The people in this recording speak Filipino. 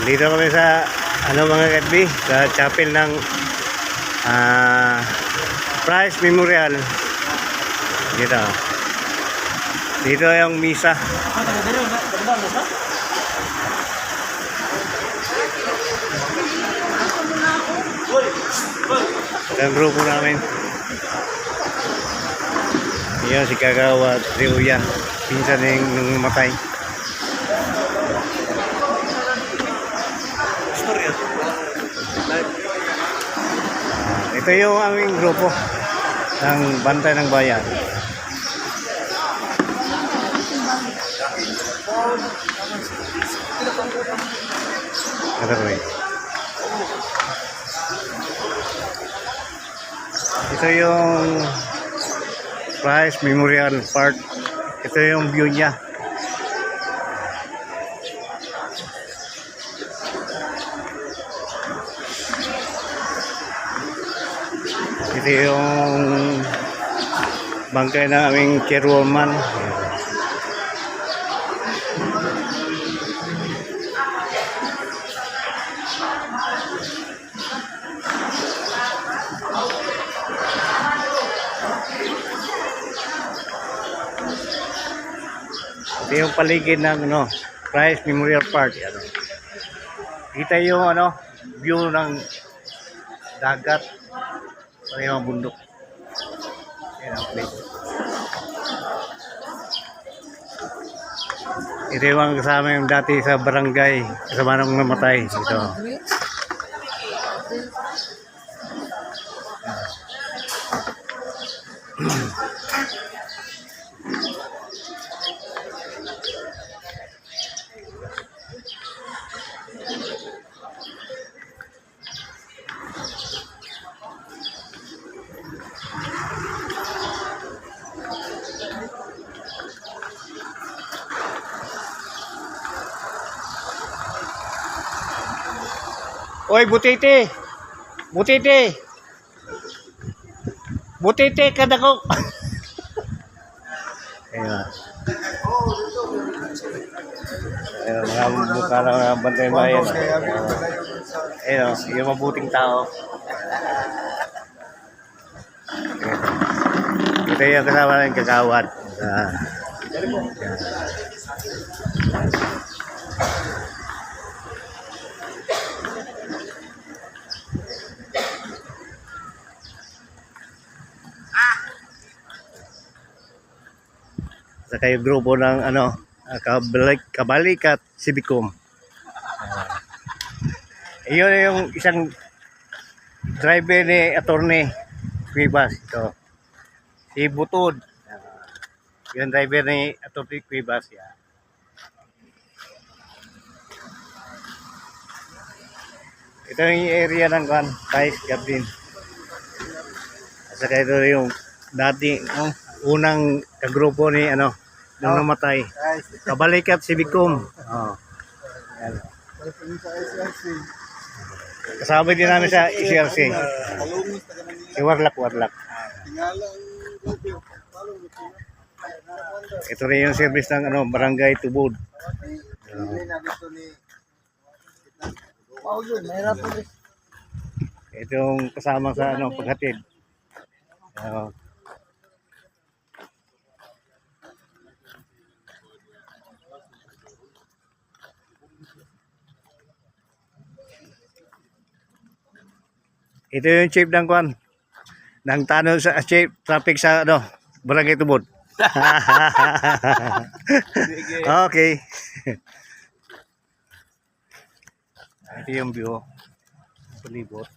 Dito kami sa mga kadbi, sa chapel ng Price Memorial. Dito yung misa. Ang grupo namin. Yan si Kagawa at si Uya, pinsan ng namatay. Ito yung aming grupo ng Bantay ng Bayan. Ito yung Price Memorial Park. Ito yung view niya. Ito yung bangkay ng aming chairwoman. Ito yung paligid ng Price Memorial Park. Kita yung view ng dagat. Ito yung bundok. Yan ang place. Ito yung kasama yung dati sa barangay. Kasama nang namatay. Ito. Oy, butiti! Butiti! Butiti, kadako! Ayun. Ayun, mga mukha ng mga Bantay Bayan. Ayun, yung mabuting tao. Ito yung kasama ng Kagawad. Saka yung grupo ng Kabalikat Civicum. Iyon yung isang driver ni Attorney Cuevas. Ito. Si Butod. Yung driver ni Attorney Cuevas. Yan. Ito yung area ng Price Garden. Saka ito yung dati unang kagrupo ni nung namatay. Kabalikat Civicum. Yan. Kasama din namin sa ICRC. Si Warlak. Ito rin yung service ng Barangay Tubod. Ito yung kasama sa paghatid. Ito yung chief ng ng tanong sa chief traffic sa Barangay Tubod. Okay. Ito yung view. Palibot.